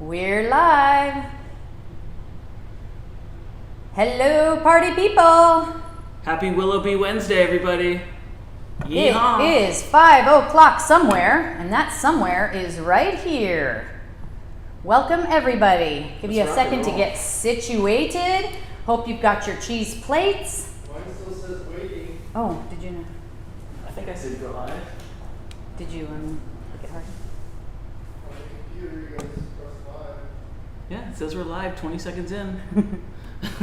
We're live. Hello, party people. Happy Willoughby Wednesday, everybody. Yeehaw. It is 5 o'clock somewhere, and that somewhere is right here. Welcome, everybody. Give you a second to get situated. Hope you've got your cheese plates. Mine still says waiting. Oh, did you know? I think I said go live. Did you look at hard? On the computer, you guys press live. Yeah, it says we're live 20 seconds in. Okay,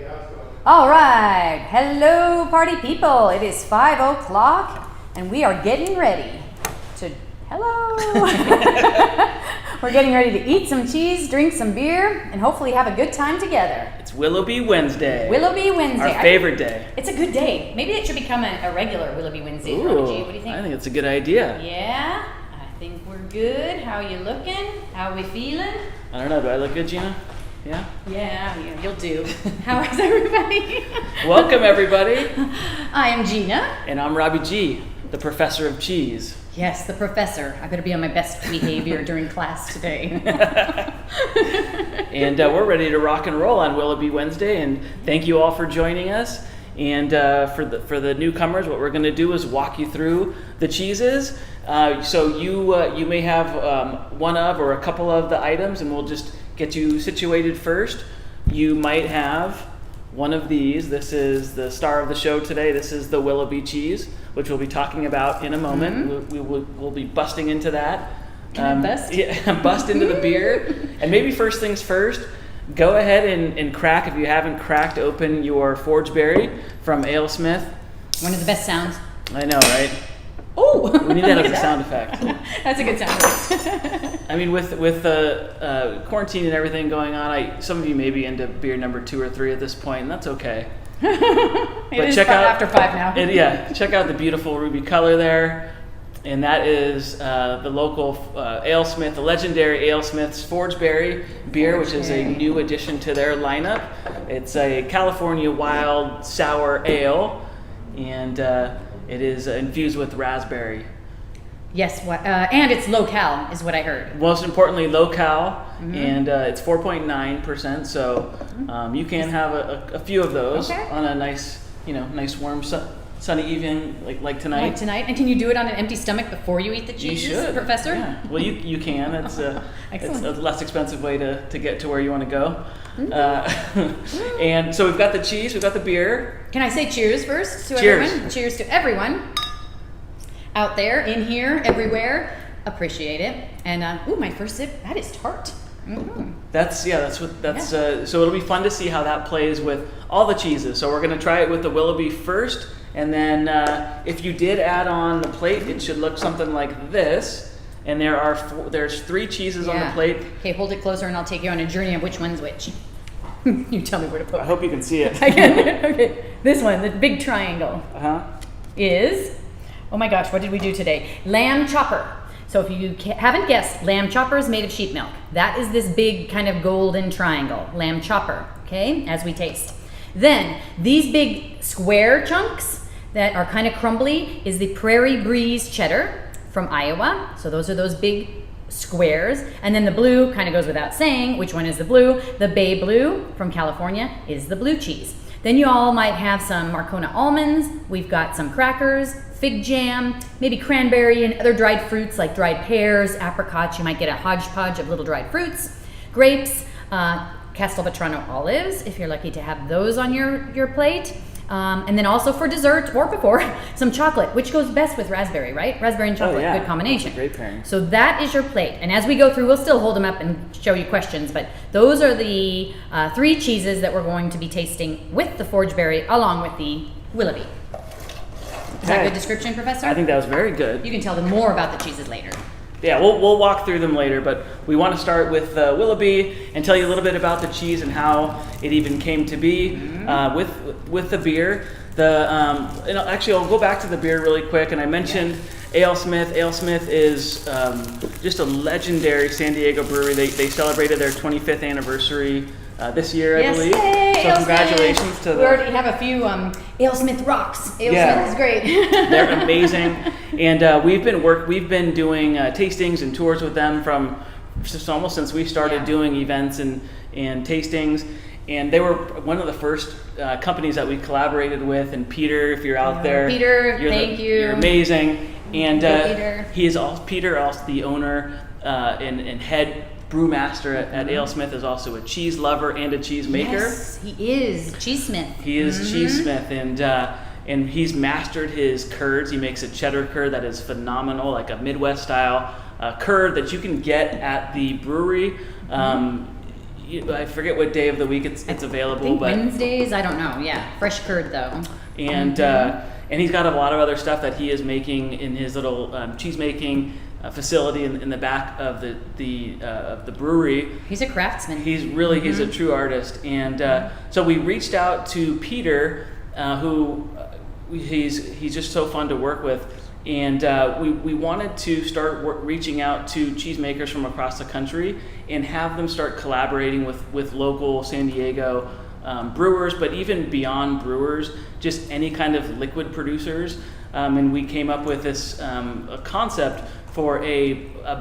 now it's going. All right. Hello, party people. It is 5 o'clock, and we are getting ready to. Hello. We're getting ready to eat some cheese, drink some beer, and hopefully have a good time together. It's Willoughby Wednesday. Willoughby Wednesday. Our favorite day. It's a good day. Maybe it should become a regular Willoughby Wednesday. RobbyG, what do you think? I think it's a good idea. Yeah, I think we're good. How you looking? How we feeling? I don't know. Do I look good, Gina? Yeah? Yeah, you'll do. How is everybody? Welcome, everybody. I am Gina. And I'm RobbyG, the professor of cheese. Yes, the professor. I better be on my best behavior during class today. And we're ready to rock and roll on Willoughby Wednesday. And thank you all for joining us. And for the newcomers, what we're going to do is walk you through the cheeses. So you may have one of or a couple of the items, and we'll just get you situated first. You might have one of these. This is the star of the show today. This is the Willoughby cheese, which we'll be talking about in a moment. Mm-hmm. We'll be busting into that. Can I bust? Yeah, bust into the beer. And maybe first things first, go ahead and crack, if you haven't cracked open your Forgeberry from Alesmith. One of the best sounds. I know, right? Oh! We need that as a sound effect. That's a good sound effect. I mean, with the quarantine and everything going on, some of you may be into beer number 2 or 3 at this point, and that's okay. It is after 5 now. Check out the beautiful ruby color there. And that is the local Alesmith, the legendary Alesmith's Forgeberry beer, which is a new addition to their lineup. It's a California wild sour ale, and it is infused with raspberry. Yes, and it's low-cal is what I heard. Most importantly, low-cal, and it's 4.9%, so you can have a few of those on a nice warm sunny evening like tonight. Like tonight, and can you do it on an empty stomach before you eat the cheeses, you should. Professor? Yeah. Well, you can. It's Excellent. a less expensive way to get to where you want to go. And so we've got the cheese, we've got the beer. Can I say cheers first to Cheers. everyone? Cheers to everyone out there, in here, everywhere. Appreciate it. And my first sip. That is tart. Mm-hmm. So it'll be fun to see how that plays with all the cheeses. So we're going to try it with the Willoughby first, and then if you did add on the plate, it should look something like this. And there's 3 cheeses on the plate. Okay, hold it closer, and I'll take you on a journey of which one's which. You tell me where to put it. I hope you can see it. I can. Okay, this one, the big triangle, is. Oh my gosh, what did we do today? Lamb chopper. So if you haven't guessed, lamb chopper is made of sheep milk. That is this big kind of golden triangle, lamb chopper, okay, as we taste. Then these big square chunks that are kind of crumbly is the Prairie Breeze Cheddar from Iowa. So those are those big squares. And then the blue kind of goes without saying. Which one is the blue? The Bay Blue from California is the blue cheese. Then you all might have some Marcona almonds. We've got some crackers, fig jam, maybe cranberry and other dried fruits like dried pears, apricots. You might get a hodgepodge of little dried fruits, grapes, Castelvetrano olives, if you're lucky to have those on your plate. And then also for dessert or before, some chocolate, which goes best with raspberry, right? Raspberry and chocolate, good combination. That's a great pairing. So that is your plate. And as we go through, we'll still hold them up and show you questions, but those are the 3 cheeses that we're going to be tasting with the Forgeberry along with the Willoughby. Is that a good description, Professor? I think that was very good. You can tell them more about the cheeses later. Yeah, we'll walk through them later, but we want to start with Willoughby and tell you a little bit about the cheese and how it even came to be with the beer. Actually, I'll go back to the beer really quick, and I mentioned Alesmith. Alesmith is just a legendary San Diego brewery. They celebrated their 25th anniversary this year, I believe. Yay! Alesmith. congratulations to We already have a few Alesmith rocks. Alesmith is great. They're amazing, and we've been doing tastings and tours with them from just almost since we started doing events and tastings. And they were one of the first companies that we collaborated with. And Peter, if you're out there, Peter, thank you. You're amazing. And Peter. Peter, also the owner and head brewmaster at Alesmith, is also a cheese lover and a cheese maker. Yes, he is Cheesesmith. He is Cheesesmith, and he's mastered his curds. He makes a cheddar curd that is phenomenal, like a Midwest style curd that you can get at the brewery. I forget what day of the week it's available, I think but Wednesdays. I don't know. Yeah, fresh curd though. And he's got a lot of other stuff that he is making in his little cheese making facility in the back of the brewery. He's a craftsman. He's really he's a true artist, and so we reached out to Peter, who he's just so fun to work with, and we wanted to start reaching out to cheesemakers from across the country and have them start collaborating with local San Diego brewers, but even beyond brewers, just any kind of liquid producers. And we came up with this a concept for a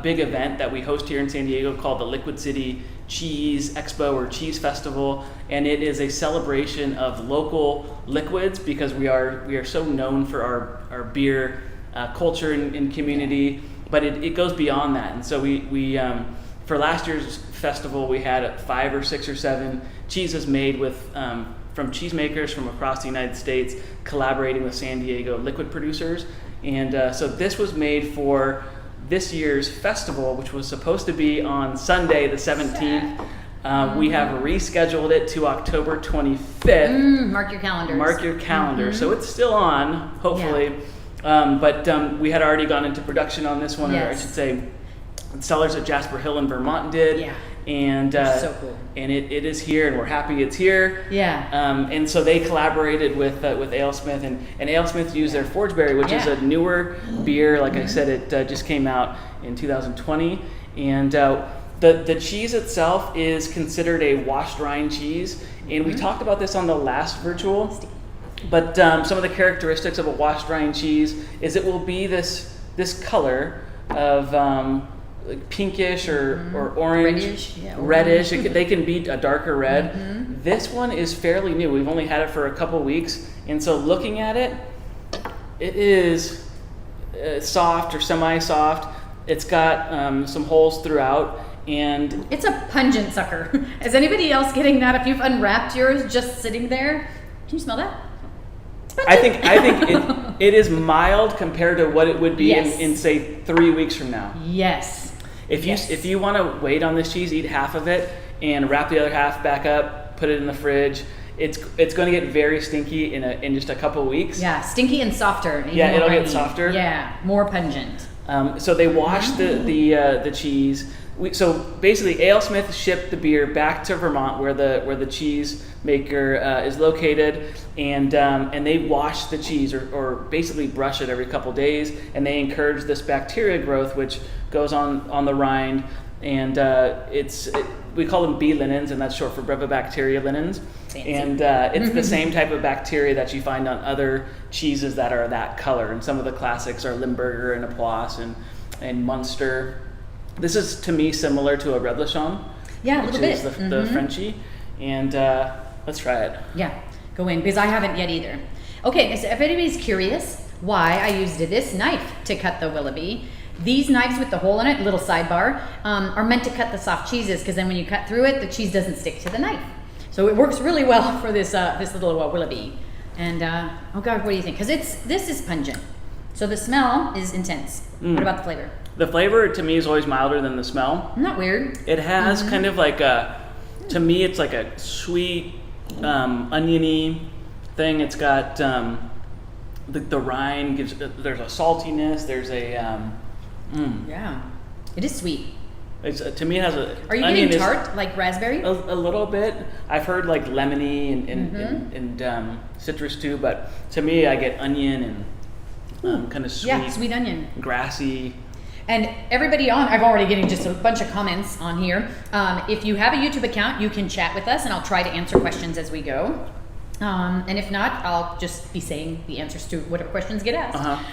big event that we host here in San Diego called the Liquid City Cheese Expo or Cheese Festival, and it is a celebration of local liquids because we are so known for our beer culture and community, but it goes beyond that. And so we for last year's festival we had 5 or 6 or 7 cheeses made with from cheesemakers from across the United States collaborating with San Diego liquid producers, and so this was made for this year's festival, which was supposed to be on Sunday the 17th. We have rescheduled it to October 25th. Mark your calendars. Mark your calendar. So it's still on, hopefully. Yeah. But we had already gone into production on this one, or I should say, sellers at Jasper Hill in Vermont did. Yeah. And so cool. And it is here, and we're happy it's here. Yeah. And so they collaborated with Alesmith, and Alesmith used their Forgeberry, which is a newer beer. Like I said, it just came out in 2020, and the cheese itself is considered a washed rind cheese. And we talked about this on the last virtual, but some of the characteristics of a washed rind cheese is it will be this color of like pinkish or orange, reddish. They can be a darker red. This one is fairly new. We've only had it for a couple weeks, and so looking at it, it is soft or semi-soft. It's got some holes throughout, and it's a pungent sucker. Is anybody else getting that? If you've unwrapped yours just sitting there, can you smell that? I think it is mild compared to what it would be in say 3 weeks from now. Yes. If you want to wait on this cheese, eat half of it and wrap the other half back up, put it in the fridge. It's going to get very stinky in just a couple weeks. Yeah, stinky and softer. Yeah, it'll get softer. Yeah, more pungent. So they washed the cheese. So basically, Alesmith shipped the beer back to Vermont, where the cheese maker is located, and they wash the cheese or basically brush it every couple days, and they encourage this bacteria growth, which goes on the rind, and we call them B linens, and that's short for Brevibacteria linens. Fancy. And it's the same type of bacteria that you find on other cheeses that are that color, and some of the classics are Limburger and Laplace and Munster. This is, to me, similar to a Reblochon. Yeah, a little bit. Which is the Frenchie. And let's try it. Yeah, go in, because I haven't yet either. Okay, so if anybody's curious why I used this knife to cut the Willoughby, these knives with the hole in it, little sidebar, are meant to cut the soft cheeses, because then when you cut through it, the cheese doesn't stick to the knife. So it works really well for this little Willoughby. And, oh God, what do you think? Because this is pungent. So the smell is intense. What about the flavor? The flavor, to me, is always milder than the smell. Not weird. It has kind of like to me, it's like a sweet, oniony thing. It's got the rind gives. There's a saltiness. There's a. Yeah, it is sweet. To me, it has a. Are you getting tart, like raspberry? A little bit. I've heard like lemony and citrus too, but to me, I get onion and kind of sweet. Yeah, sweet onion. Grassy. And everybody on, I've already getting just a bunch of comments on here. If you have a YouTube account, you can chat with us and I'll try to answer questions as we go. And if not, I'll just be saying the answers to whatever questions get asked.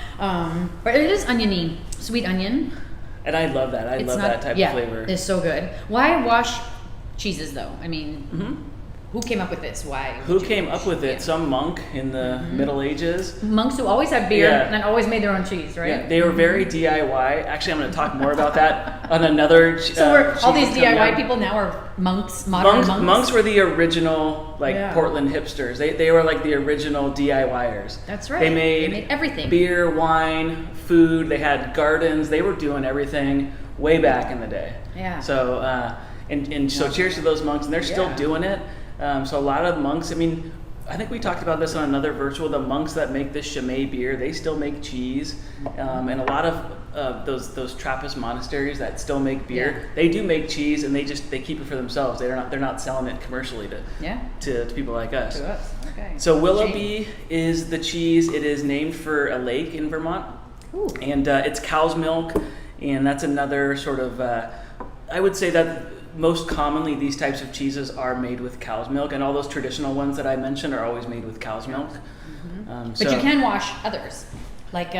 But it is oniony, sweet onion. And I love that. I love that type of flavor. It's so good. Why wash cheeses though? I mean, who came up with this? Why? Who came up with it? Some monk in the Middle Ages. Monks who always had beer and always made their own cheese, right? Yeah, they were very DIY. Actually, I'm going to talk more about that on another. So all these DIY people now are monks, modern monks. Monks were the original, Portland hipsters. They were like the original DIYers. That's right. They made everything. Beer, wine, food. They had gardens. They were doing everything way back in the day. Yeah. So so cheers to those monks, and they're still doing it. So a lot of monks, I mean, I think we talked about this on another virtual, the monks that make this Chimay beer, they still make cheese. And a lot of those Trappist monasteries that still make beer, they do make cheese, and they keep it for themselves. They're not selling it commercially to people like us. To us, okay. So Willoughby is the cheese. It is named for a lake in Vermont. Ooh. And it's cow's milk, and that's another sort of, I would say that most commonly these types of cheeses are made with cow's milk, and all those traditional ones that I mentioned are always made with cow's milk. But you can wash others. Like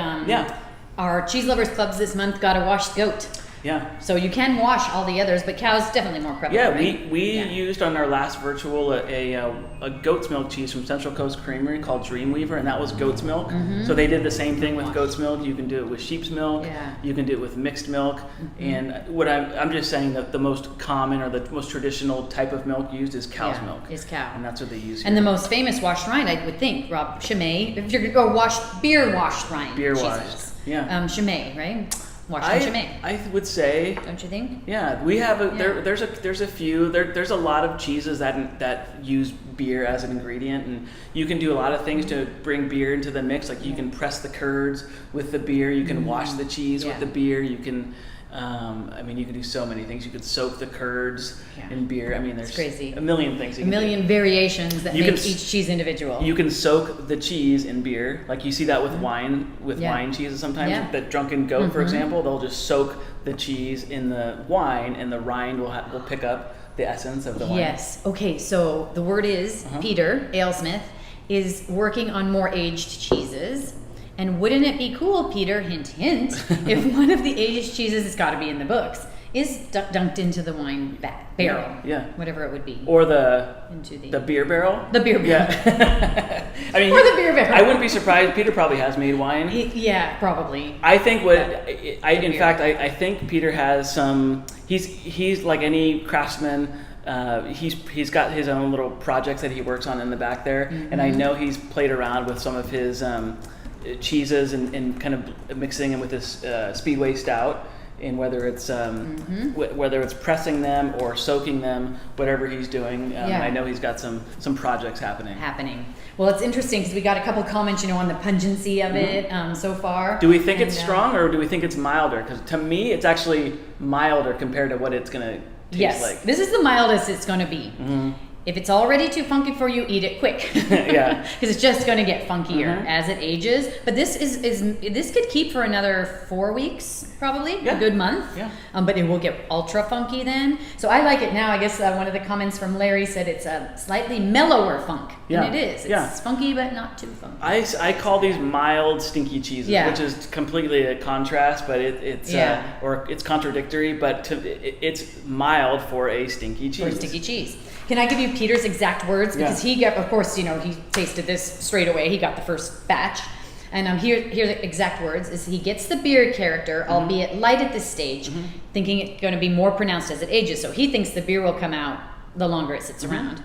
our Cheese Lovers Clubs this month got a washed goat. Yeah. So you can wash all the others, but cow's definitely more prevalent. Yeah, right? we used on our last virtual a goat's milk cheese from Central Coast Creamery called Dreamweaver, and that was goat's milk. So they did the same thing with goat's milk. You can do it with sheep's milk. Yeah. You can do it with mixed milk. And what I'm just saying that the most common or the most traditional type of milk used is cow's milk. Is cow. And that's what they use. And the most famous washed rind, I would think, Rob, Chimay. If you're beer washed rind. Beer cheeses. washed. Yeah. Chimay, right? Washed Chimay. I would say. Don't you think? Yeah, we have there's a few. There's a lot of cheeses that use beer as an ingredient, and you can do a lot of things to bring beer into the mix. Like you can press the curds with the beer. You can wash the cheese with the beer. You can. You can do so many things. You could soak the curds in beer. I mean, there's crazy. A million things. A million variations that make each cheese individual. You can soak the cheese in beer, like you see that with wine, wine cheeses sometimes. Yeah. The Drunken Goat, for example, they'll just soak the cheese in the wine, and the rind will pick up the essence of the wine. Yes. Okay. So the word is Peter Alesmith is working on more aged cheeses. And wouldn't it be cool, Peter, hint, hint, if one of the aged cheeses, it's got to be in the books, is dunked into the wine barrel. Yeah. Whatever it would be. Or the beer barrel. The beer barrel. Yeah. Or the beer barrel. I wouldn't be surprised. Peter probably has made wine. Probably. I think I think Peter has some, he's like any craftsman. He's got his own little projects that he works on in the back there. And I know he's played around with some of his, cheeses and kind of mixing them with this Speedway Stout, and whether it's pressing them or soaking them, whatever he's doing. I know he's got some projects happening. Well, it's interesting because we got a couple comments, on the pungency of it so far. Do we think it's strong, or do we think it's milder? Because to me, it's actually milder compared to what it's going to taste like. This is the mildest it's going to be. If it's already too funky for you, eat it quick. Yeah. Because it's just going to get funkier as it ages. But this this could keep for another 4 weeks, probably. Yeah. A good month. Yeah. But it will get ultra funky then. So I like it now. I guess one of the comments from Larry said it's a slightly mellower funk. Yeah. And it is. It's funky, but not too funky. I call these mild, stinky cheeses, which is completely a contrast, but it's contradictory, but it's mild for a stinky cheese. For a stinky cheese. Can I give you Peter's exact words? Because he got, of course, he tasted this straight away. He got the first batch. And here the exact words is he gets the beer character, albeit light at this stage, thinking it's going to be more pronounced as it ages. So he thinks the beer will come out the longer it sits around.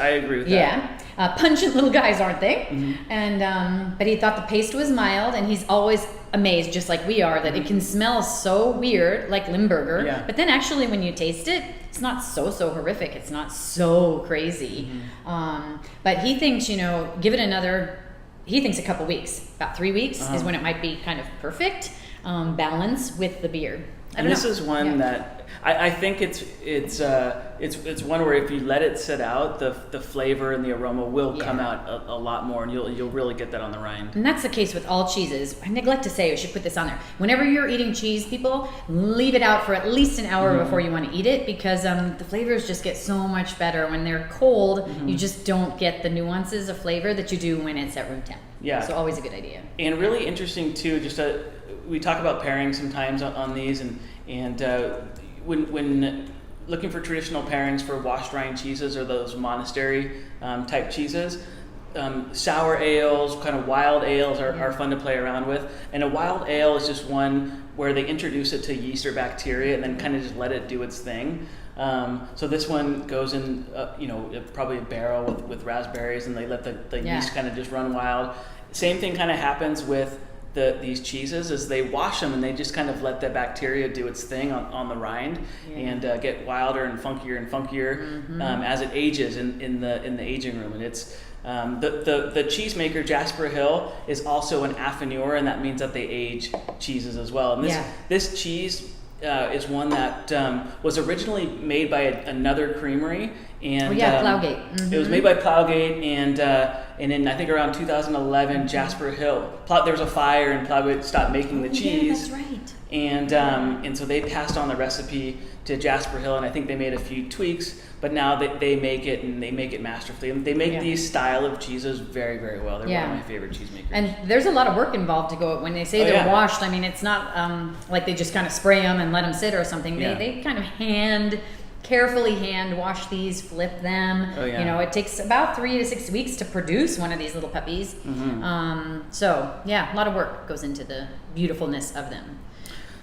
I agree with that. Yeah. Pungent little guys, aren't they? And but he thought the paste was mild, and he's always amazed, just like we are, that it can smell so weird, like Limburger. Yeah. But then actually when you taste it, it's not so horrific. It's not so crazy. But he thinks, give it he thinks a couple weeks. About 3 weeks is when it might be kind of perfect balance with the beer. And this is one that I think it's one where if you let it sit out, the flavor and the aroma will come out a lot more, and you'll really get that on the rind. And that's the case with all cheeses. I neglect to say, I should put this on there. Whenever you're eating cheese, people, leave it out for at least an hour before you want to eat it, because the flavors just get so much better when they're cold. You just don't get the nuances of flavor that you do when it's at room temp. Yeah. So always a good idea. And really interesting too. We talk about pairing sometimes on these, and when looking for traditional pairings for washed rind cheeses or those monastery type cheeses, sour ales, kind of wild ales are fun to play around with. And a wild ale is just one where they introduce it to yeast or bacteria and then kind of just let it do its thing. So this one goes in, probably a barrel with raspberries, and they let the yeast kind of just run wild. Same thing kind of happens with these cheeses, is they wash them and they just kind of let the bacteria do its thing on the rind and get wilder and funkier as it ages in the aging room. And it's the cheesemaker Jasper Hill is also an affineur, and that means that they age cheeses as well. And this cheese is one that was originally made by another creamery, and Ploughgate. It was made by Ploughgate, and in I think around 2011, Jasper Hill. There was a fire, and Ploughgate stopped making the cheese. Yeah, that's right. And so they passed on the recipe to Jasper Hill, and I think they made a few tweaks, but now they make it, and they make it masterfully. And they make these style of cheeses very, very well. They're one of my favorite cheesemakers. And there's a lot of work involved to go when they say they're washed. I mean, it's not like they just kind of spray them and let them sit or something. They kind of carefully hand wash these, flip them. It takes about 3 to 6 weeks to produce one of these little puppies. So a lot of work goes into the beautifulness of them.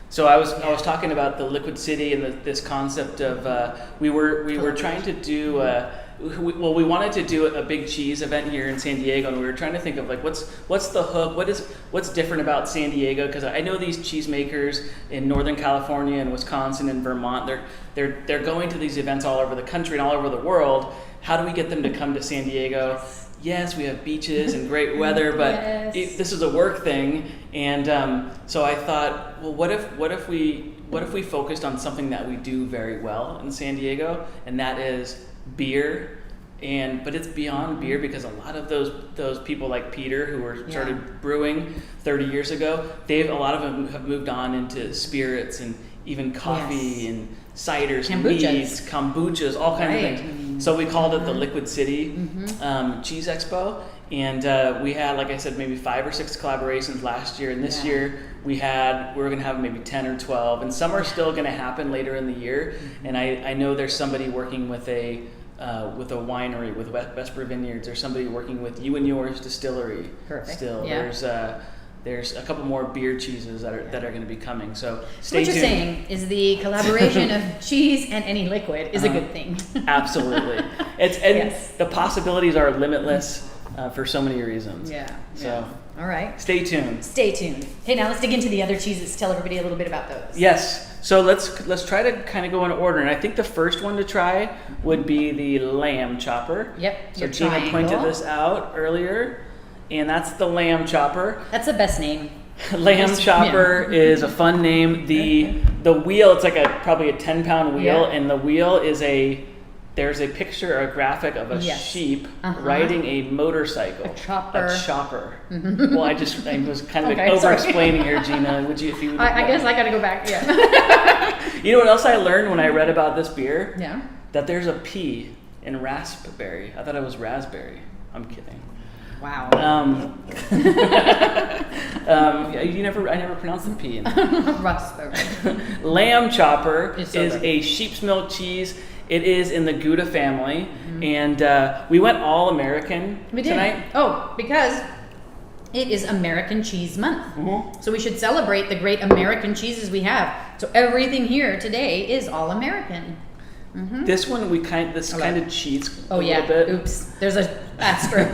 So I was talking about the Liquid City and this concept of we were trying to do we wanted to do a big cheese event here in San Diego, and we were trying to think of like what's the hook, what's different about San Diego, because I know these cheesemakers in Northern California and Wisconsin and Vermont, they're going to these events all over the country and all over the world. How do we get them to come to San Diego? Yes, we have beaches and great weather, but this is a work thing, and so I thought, well, what if we focused on something that we do very well in San Diego, and that is beer, but it's beyond beer, because a lot of those people like Peter who started brewing 30 years ago, a lot of them have moved on into spirits and even coffee and ciders, meads, kombuchas, all kinds of things. So we called it the Liquid City Cheese Expo, and we had, like I said, maybe 5 or 6 collaborations last year, and this year we're going to have maybe 10 or 12, and some are still going to happen later in the year. And I know there's somebody working with a winery with Vesper Vineyards. There's somebody working with You and Yours Distillery. Perfect. Still, there's a couple more beer cheeses that are going to be coming. So stay tuned. What you're saying is the collaboration of cheese and any liquid is a good thing. Absolutely. The possibilities are limitless for so many reasons. So all right. Stay tuned. Stay tuned. Hey, now let's dig into the other cheeses. Tell everybody a little bit about those. Yes. So let's try to kind of go in order, and I think the first one to try would be the lamb chopper. Yep. So Gina pointed this out earlier, and that's the lamb chopper. That's the best name. Lamb chopper is a fun name. The wheel, it's like probably a 10-pound wheel, and the wheel is there's a picture, a graphic of a sheep riding a motorcycle. A chopper. Well, I was kind of over-explaining here, Gina. Would you, if you? I guess I got to go back. Yeah. You know what else I learned when I read about this beer? Yeah. That there's a P in raspberry. I thought it was raspberry. I'm kidding. Wow. I never pronounced the P. Raspberry. Lamb chopper is a sheep's milk cheese. It is in the Gouda family, and we went all American tonight. Oh, because it is American Cheese Month. So we should celebrate the great American cheeses we have. So everything here today is all American. This one kind of cheats a little bit. Oops. There's a asterisk.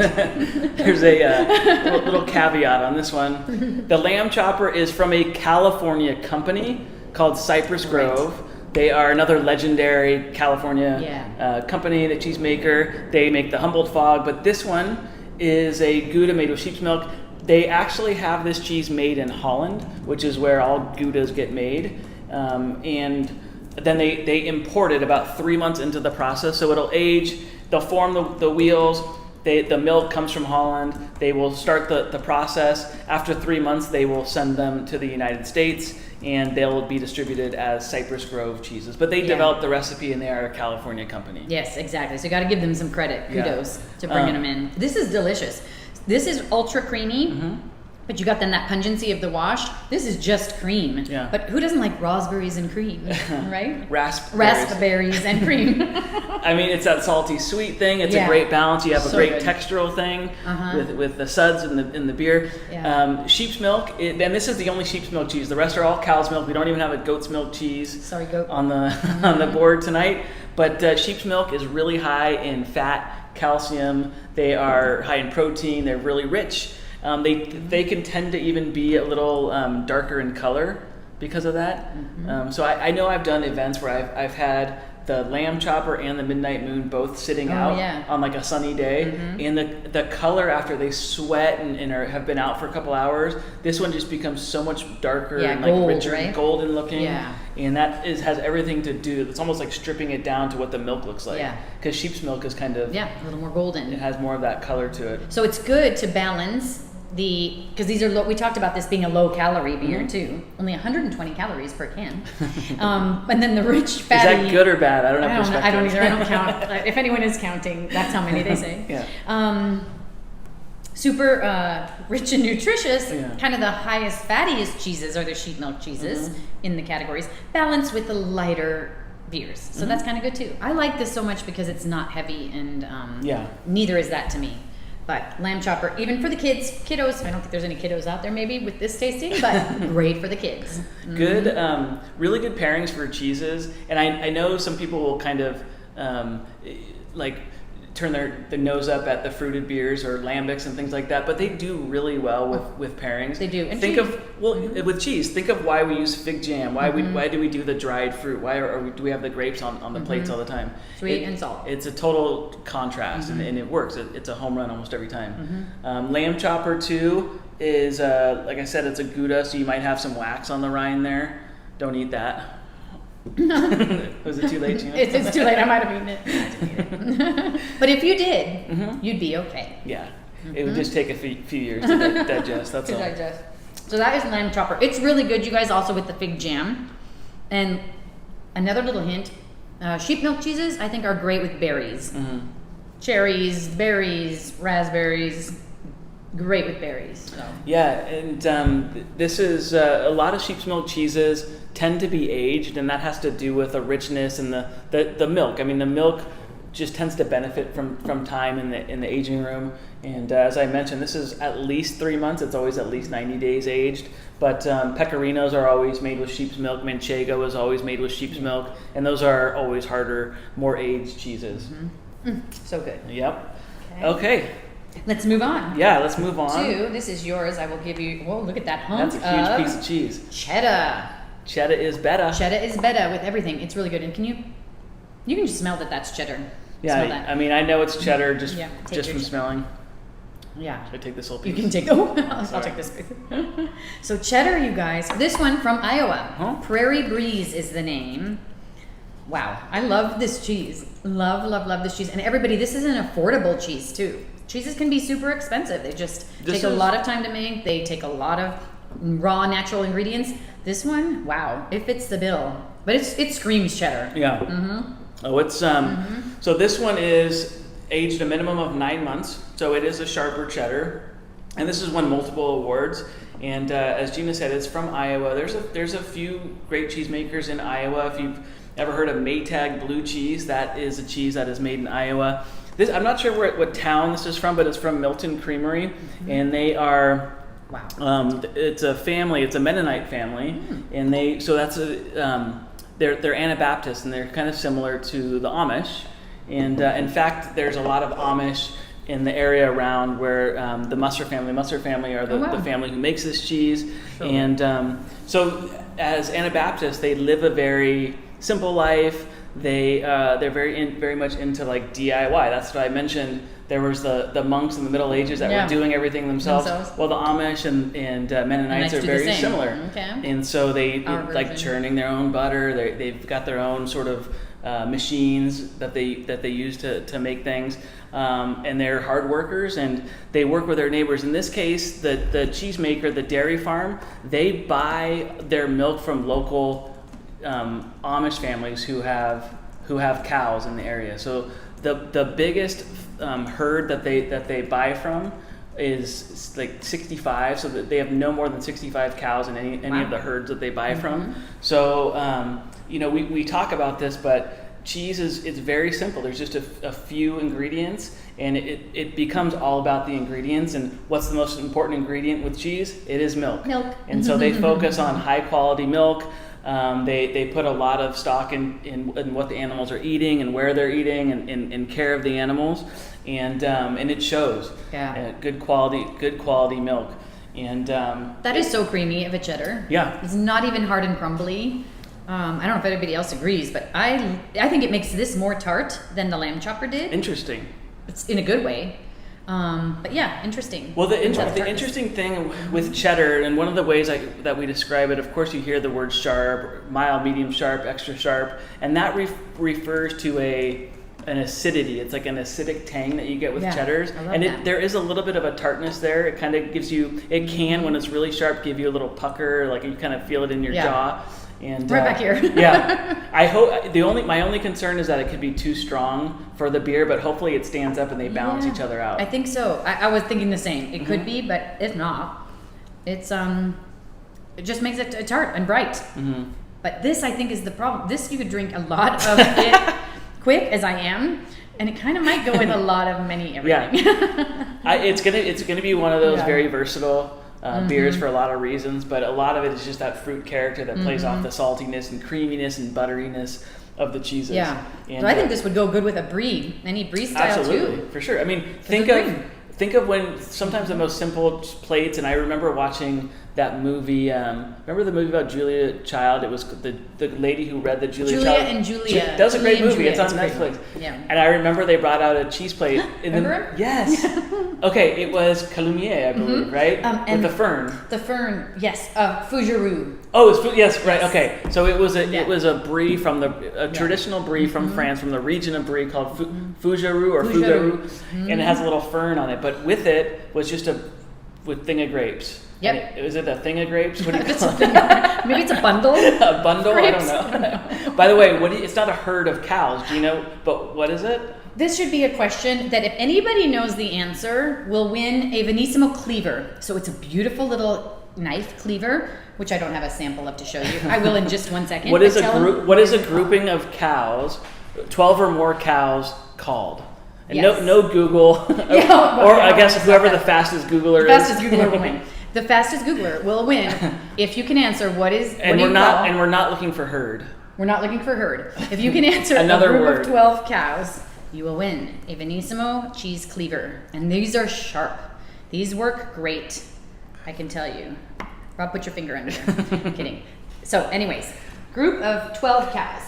There's a little caveat on this one. The lamb chopper is from a California company called Cypress Grove. They are another legendary California company, the cheesemaker. They make the Humboldt Fog, but this one is a Gouda made with sheep's milk. They actually have this cheese made in Holland, which is where all Goudas get made. and then they import it about 3 months into the process. So it'll age. They'll form the wheels. The milk comes from Holland. They will start the process. After 3 months, they will send them to the United States, and they'll be distributed as Cypress Grove cheeses. But they developed the recipe, and they are a California company. Yes, exactly. So you got to give them some credit. Kudos to bringing them in. This is delicious. This is ultra creamy. But you got then that pungency of the wash. This is just cream. Yeah. But who doesn't like raspberries and cream, right? Raspberries and cream. I mean, it's that salty sweet thing. It's a great balance. You have a great textural thing with the suds in the beer. Yeah. Sheep's milk, and this is the only sheep's milk cheese. The rest are all cow's milk. We don't even have a goat's milk cheese. Sorry, goat. On the board tonight. But sheep's milk is really high in fat, calcium. They are high in protein. They're really rich. They can tend to even be a little darker in color because of that. So I know I've done events where I've had the lamb chopper and the midnight moon both sitting out on like a sunny day, and the color after they sweat and have been out for a couple hours, this one just becomes so much darker and like gold, richer, right? golden looking. Yeah. And that has everything to do. It's almost like stripping it down to what the milk looks like. Yeah. Because sheep's milk is kind of a little more golden. It has more of that color to it. So it's good to balance because these are we talked about this being a low-calorie beer too. Only 120 calories per can. And then the rich fatty. Is that good or bad? I don't have perspective. I don't either. I don't count. If anyone is counting, that's how many they say. Super rich and nutritious. Kind of the highest, fattiest cheeses are the sheep milk cheeses in the categories. Balanced with the lighter beers. So that's kind of good too. I like this so much because it's not heavy and neither is that to me. But lamb chopper, even for the kiddos, I don't think there's any kiddos out there maybe with this tasting, but great for the kids. Good, really good pairings for cheeses. And I know some people will kind of like turn their nose up at the fruited beers or lambics and things like that, but they do really well with pairings. They do. And with cheese, think of why we use fig jam. Why do we do the dried fruit? Why do we have the grapes on the plates all the time? Sweet and salt. It's a total contrast, and it works. It's a home run almost every time. Lamb chopper too is like I said, it's a Gouda, so you might have some wax on the rind there. Don't eat that. Was it too late, Gina? It's too late. I might have eaten it. But if you did, you'd be okay. Yeah. It would just take a few years to digest. That's all. Digest. So that is lamb chopper. It's really good, you guys, also with the fig jam. And another little hint, sheep milk cheeses, I think, are great with berries. Cherries, berries, raspberries. Great with berries. So. Yeah, and this is a lot of sheep's milk cheeses tend to be aged, and that has to do with the richness and the milk. I mean, the milk just tends to benefit from time in the aging room. And as I mentioned, this is at least 3 months. It's always at least 90 days aged. But pecorinos are always made with sheep's milk. Manchego is always made with sheep's milk, and those are always harder, more aged cheeses. So good. Yep. Okay. Let's move on. Yeah, let's move on. This is yours. I will give you. Whoa, look at that hunk. That's a huge piece of cheese. Cheddar. Cheddar is better. Cheddar is better with everything. It's really good. And can you can just smell that that's cheddar. Yeah, smell that. I mean, I know it's cheddar just from cheddar. smelling. Yeah. Should I take this whole piece? You can take. I'll take this piece. So cheddar, you guys. This one from Iowa. Prairie Breeze is the name. Wow, I love this cheese. Love this cheese. And everybody, this is an affordable cheese too. Cheeses can be super expensive. They just take a lot of time to make. They take a lot of raw natural ingredients. This one, wow, it fits the bill. But it screams cheddar. Yeah. Oh, it's so this one is aged a minimum of 9 months. So it is a sharper cheddar, and this has won multiple awards. And as Gina said, it's from Iowa. There's a few great cheesemakers in Iowa. If you've ever heard of Maytag Blue Cheese, that is a cheese that is made in Iowa. I'm not sure what town this is from, but it's from Milton Creamery, and they are. Wow. It's a family. It's a Mennonite family, and they're Anabaptists, and they're kind of similar to the Amish. And in fact, there's a lot of Amish in the area around where the Musser family are the family who makes this cheese. Sure. And so as Anabaptists, they live a very simple life. They're very much into like DIY. That's what I mentioned. There was the monks in the Middle Ages that were doing everything themselves. Well, the Amish and Mennonites are very similar. Okay. And so they like churning their own butter. They've got their own sort of machines that they use to make things. And they're hard workers, and they work with their neighbors. In this case, the cheesemaker, the dairy farm, they buy their milk from local Amish families who have cows in the area. So the biggest herd that they buy from is like 65, so that they have no more than 65 cows in any of the herds that they buy from. So we talk about this, but cheese it's very simple. There's just a few ingredients, and it becomes all about the ingredients. And what's the most important ingredient with cheese? It is milk. And so they focus on high quality milk. They put a lot of stock in what the animals are eating and where they're eating, and in care of the animals, and it shows. Good quality milk. And that is so creamy of a cheddar. Yeah, it's not even hard and crumbly. I don't know if anybody else agrees, but I think it makes this more tart than the lamb chopper did. Interesting. It's in a good way. But yeah, interesting. Well, the interesting thing with cheddar, and one of the ways that we describe it, of course, you hear the word sharp, mild, medium sharp, extra sharp, and that refers to an acidity. It's like an acidic tang that you get with cheddars, and there is a little bit of a tartness there. It kind of gives you, it can, when it's really sharp, give you a little pucker, like you kind of feel it in your jaw. And, right back here. I hope my only concern is that it could be too strong for the beer, but hopefully it stands up and they balance each other out. I think so. I was thinking the same. It could be, but if not, it's it just makes it tart and bright. But this, I think, is the problem. This you could drink a lot of it quick, as I am, and it kind of might go with a lot of everything. It's gonna be one of those very versatile beers for a lot of reasons, but a lot of it is just that fruit character that plays off the saltiness and creaminess and butteriness of the cheeses. And, so I think this would go good with a brie, any brie style absolutely, for sure. I mean, think of when sometimes the most simple plates, and I remember watching that movie. Remember the movie about Julia Child? It was the lady who read the Julia Child. And Julia. That was a great movie. It's on Netflix. Yeah. And I remember they brought out a cheese plate. Remember? Yes. Okay, it was Calumier, I believe, right? With the fern. The fern, yes. Fougeroux. Oh, yes, right. Okay, so it was a brie from a traditional brie from France, from the region of brie called Fougeroux or Fougeroux, and it has a little fern on it. But with it was just a thing of grapes. Yep. Is it a thing of grapes? What do you call it? Maybe it's a bundle. A bundle? Grapes? I don't know. By the way, it's not a herd of cows, Gina, but what is it? This should be a question that if anybody knows the answer, will win a Venissimo cleaver. So it's a beautiful little knife cleaver, which I don't have a sample of to show you. I will in just 1 second. What is a grouping of cows, 12 or more cows, called? And no Google, or I guess whoever the fastest Googler is. The fastest Googler will win. The fastest Googler will win if you can answer what is. And we're not looking for herd. We're not looking for herd. If you can answer another a group word of 12 cows, you will win a Venissimo cheese cleaver. And these are sharp. These work great. I can tell you. Rob, put your finger under there. I'm kidding. So, anyways, group of 12 cows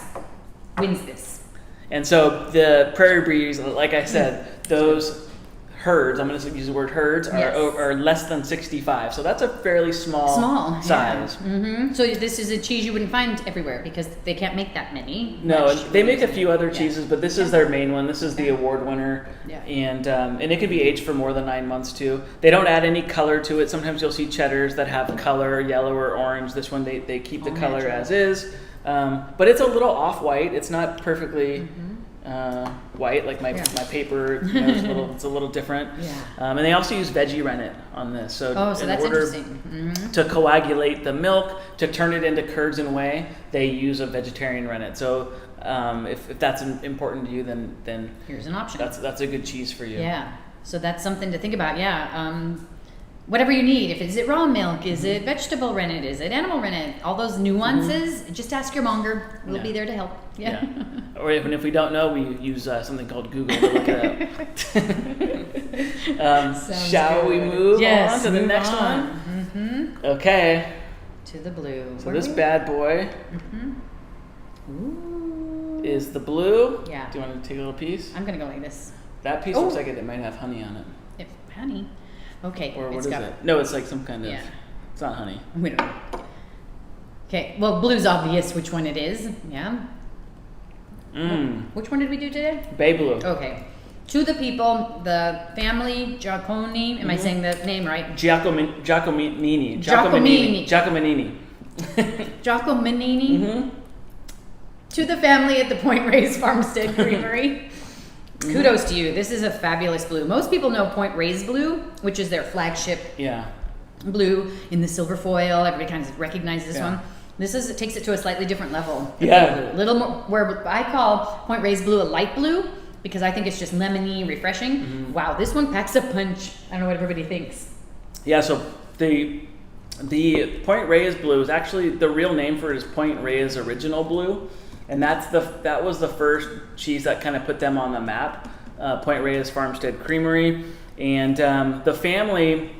wins this. And so the Prairie breeds, like I said, those herds, I'm going to use the word herds, are less than 65. So that's a fairly small size. Yeah. So this is a cheese you wouldn't find everywhere because they can't make that many. No, they make a few other cheeses, but this is their main one. This is the award winner. Yeah. And it can be aged for more than 9 months too. They don't add any color to it. Sometimes you'll see cheddars that have color, yellow or orange. This one, they keep the color natural. As is. But it's a little off-white. It's not perfectly white, like my paper. It's a little different. And they also use veggie rennet on this. So that's interesting. To coagulate the milk, to turn it into curds and whey, they use a vegetarian rennet. So if that's important to you, then here's an option. That's a good cheese for you. Yeah. So that's something to think about. Yeah. Whatever you need. Is it raw milk? Is it vegetable rennet? Is it animal rennet? All those nuances. Just ask your monger. We'll be there to help. Yeah. Or even if we don't know, we use something called Google to look it up. Shall we move on to the next one? Okay. To the blue. So this bad boy. Ooh. is the blue. Yeah. Do you want to take a little piece? I'm gonna go like this. That piece looks like it might have honey on it. If honey. Okay. Or what it's is got it? No, it's like some kind of. Yeah. It's not honey. We don't know. Okay. Well, blue's obvious which one it is. Yeah. Which one did we do today? Bay blue. Okay. To the people, the family Giacomini. Am I saying the name right? Giacominini. Giacominini. Giacominini. Giacominini. To the family at the Point Reyes Farmstead Creamery. Kudos to you. This is a fabulous blue. Most people know Point Reyes blue, which is their flagship blue in the silver foil. Everybody kind of recognizes this one. It takes it to a slightly different level. Yeah. A little more, where I call Point Reyes blue a light blue because I think it's just lemony, refreshing. Wow, this one packs a punch. I don't know what everybody thinks. Yeah, so the Point Reyes blue is actually, the real name for it is Point Reyes Original Blue. And that was the first cheese that kind of put them on the map, Point Reyes Farmstead Creamery. And the family,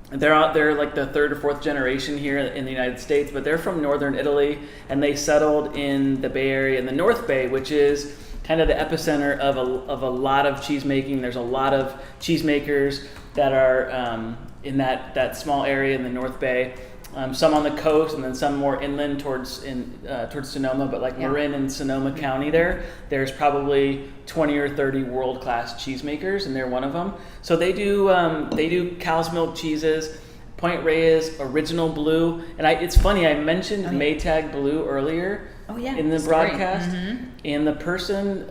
they're like the third or fourth generation here in the United States, but they're from northern Italy, and they settled in the Bay Area, in the North Bay, which is kind of the epicenter of a lot of cheese making. There's a lot of cheesemakers that are in that small area in the North Bay. Some on the coast, and then some more inland towards Sonoma. But like Marin and Sonoma County, there's probably 20 or 30 world-class cheesemakers, and they're one of them. So they do cow's milk cheeses, Point Reyes Original Blue, and it's funny. I mentioned Maytag Blue earlier. In the broadcast, and the person,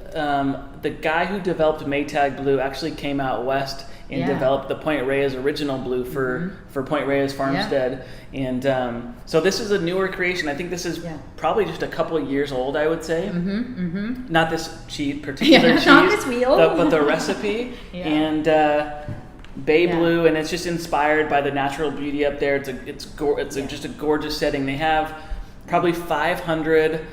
the guy who developed Maytag Blue actually came out west and developed the Point Reyes Original Blue for Point Reyes Farmstead. And so this is a newer creation. I think this is probably just a couple of years old, I would say. Not this particular cheese, not this wheel. but the recipe. And Bay Blue, and it's just inspired by the natural beauty up there. It's just a gorgeous setting. They have probably 500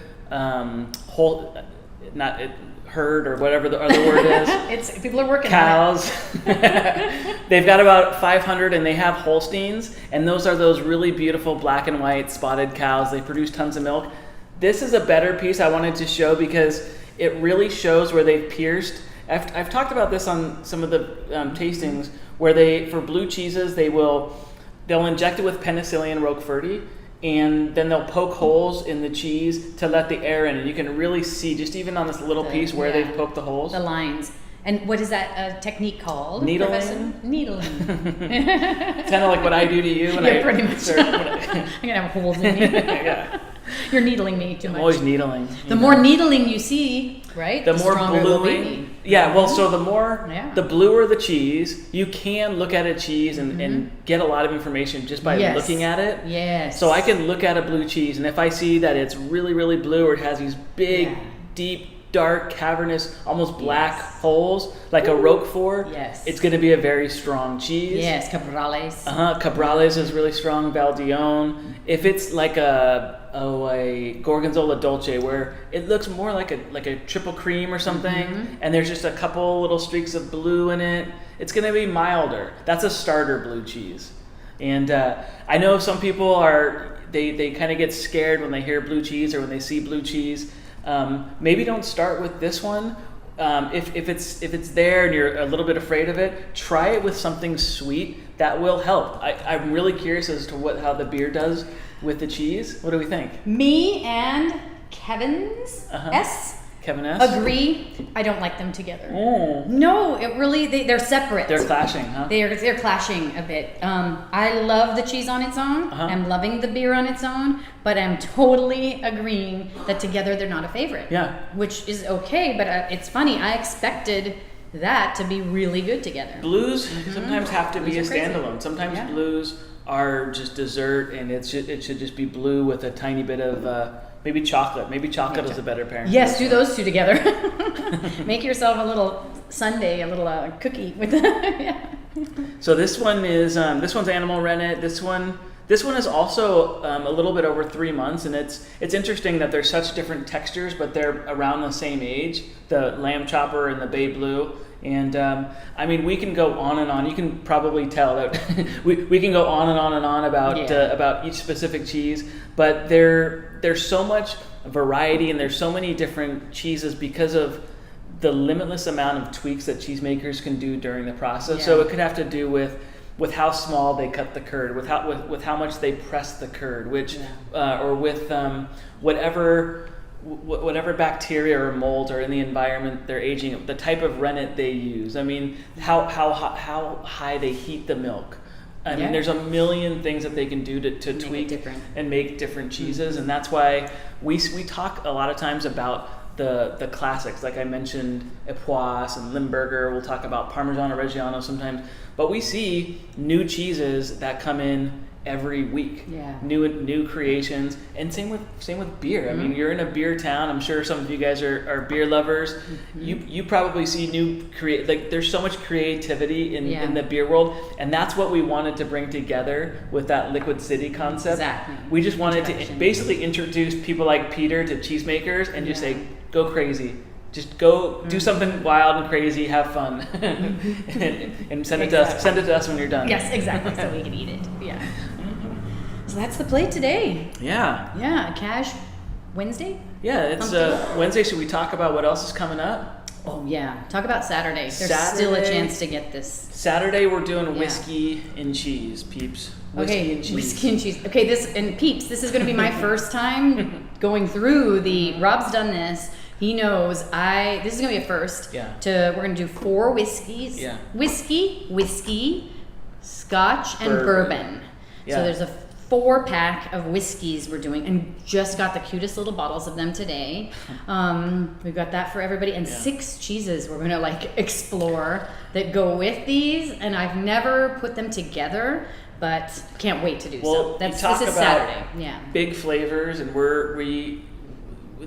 herd or whatever the other word is. People are working cows. They've got about 500, and they have Holsteins, and those are those really beautiful black and white spotted cows. They produce tons of milk. This is a better piece I wanted to show because it really shows where they've pierced. I've talked about this on some of the tastings where for blue cheeses they'll inject it with penicillium roqueforti, and then they'll poke holes in the cheese to let the air in, and you can really see just even on this little piece where they've poked the holes. The lines. And what is that technique called? Needling. Needling. It's kind of like what I do to you. When pretty much. I'm gonna have holes in you. You're needling me too much. I'm always needling. The more needling you see, right? The more stronger bluing. Yeah, well, so the bluer the cheese, you can look at a cheese and get a lot of information just by looking at it. Yes. So I can look at a blue cheese, and if I see that it's really, really blue, or it has these big, deep, dark, cavernous, almost black holes, like a Roquefort, it's going to be a very strong cheese. Yes, Cabrales. Cabrales is really strong, Valdione. If it's like a Gorgonzola Dolce, where it looks more like a triple cream or something, and there's just a couple little streaks of blue in it, it's going to be milder. That's a starter blue cheese. And I know some people they kind of get scared when they hear blue cheese or when they see blue cheese. Maybe don't start with this one. If it's there and you're a little bit afraid of it, try it with something sweet. That will help. I'm really curious as to how the beer does with the cheese. What do we think? Me and Kevin's Kevin S. agree. I don't like them together. Oh. No, it really they're separate. They're clashing, huh? They're clashing a bit. I love the cheese on its own. I'm loving the beer on its own, but I'm totally agreeing that together they're not a favorite. Yeah. Which is okay, but it's funny. I expected that to be really good together. Blues sometimes have to be a Blues are crazy. standalone. Sometimes blues are just dessert, and it should just be blue with a tiny bit of maybe chocolate. Maybe chocolate is a better pairing. Yes, do those two together. Make yourself a little sundae, a little cookie with So this one's animal rennet. This one is also a little bit over 3 months, and it's interesting that they're such different textures, but they're around the same age. The lamb chopper and the bay blue. And I mean, we can go on and on. You can probably tell that we can go on and on and on about each specific cheese, but there's so much variety, and there's so many different cheeses because of the limitless amount of tweaks that cheesemakers can do during the process. Yeah. So it could have to do with how small they cut the curd, with how much they press the curd, which or with whatever bacteria or mold are in the environment they're aging, the type of rennet they use. I mean, how high they heat the milk. I mean, there's a million things that they can do to tweak and make different cheeses, and that's why we talk a lot of times about the classics, like I mentioned, Epoisse and Limburger. We'll talk about Parmigiano Reggiano sometimes, but we see new cheeses that come in every week. New creations, and same with beer. I mean, you're in a beer town. I'm sure some of you guys are beer lovers. You probably see there's so much creativity in the beer world, and that's what we wanted to bring together with that Liquid City concept. Exactly. We just wanted to basically introduce people like Peter to cheesemakers and just say, go crazy. Just go do something wild and crazy, have fun, and send it to us. Send it to us when you're done. Yes, exactly. So we can eat it. Yeah. So that's the plate today. Yeah. Cash Wednesday. Yeah, it's Wednesday. Should we talk about what else is coming up? Oh yeah, talk about Saturday. There's still a chance to get this. Saturday we're doing whiskey and cheese, peeps. Whiskey and cheese. Whiskey and cheese. Okay, peeps. This is going to be my first time going through the. Rob's done this. He knows this is gonna be a first. Yeah. We're gonna do 4 whiskeys. Yeah. Whiskey, Scotch, and bourbon. Yeah. So there's a 4-pack of whiskeys we're doing, and just got the cutest little bottles of them today. We've got that for everybody, and 6 cheeses we're gonna explore that go with these. And I've never put them together, but can't wait to do so. This is Saturday. Yeah. Big flavors, and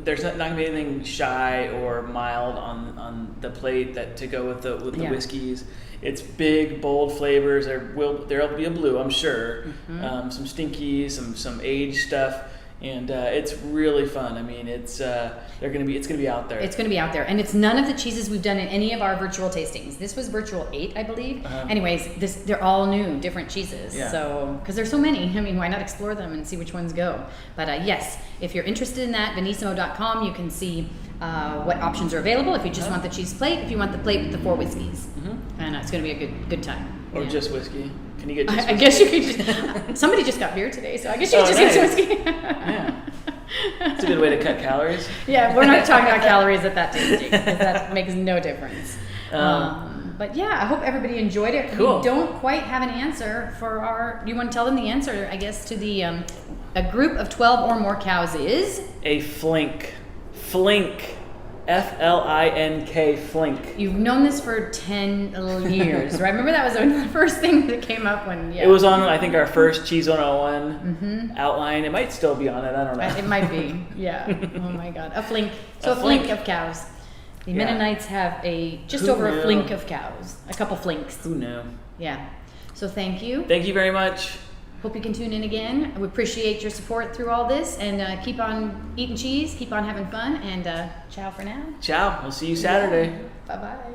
there's not going to be anything shy or mild on the plate to go with the whiskeys. It's big, bold flavors. There'll be a blue, I'm sure. Some stinky, some aged stuff, and it's really fun. I mean, it's going to be out there. It's going to be out there, and it's none of the cheeses we've done in any of our virtual tastings. This was virtual 8, I believe. Anyways, they're all new, different cheeses. Yeah. So because there's so many, I mean, why not explore them and see which ones go? But yes, if you're interested in that, Benissimo.com, you can see what options are available. If you just want the cheese plate, if you want the plate with the 4 whiskeys, and it's going to be a good time. Or just whiskey. Can you get just I guess you could. Somebody just got beer today, so I guess you could just get whiskey. Yeah. It's a good way to cut calories. Yeah, we're not talking about calories at that tasting, because that makes no difference. But yeah, I hope everybody enjoyed it. Cool. We don't quite have an answer for you want to tell them the answer, I guess, to the a group of 12 or more cows is? A flink. F-L-I-N-K, flink. You've known this for 10 years, right? Remember that was the first thing that came up when, It was on, I think, our first Cheese 101 outline. It might still be on it, I don't know. It might be, yeah. Oh my God. A flink. So a flink of cows. The Mennonites have just over a flink of cows. A couple flinks. Who knew? Yeah. So thank you. Thank you very much. Hope you can tune in again. We appreciate your support through all this, and keep on eating cheese, keep on having fun, and ciao for now. Ciao. We'll see you Saturday. Bye-bye.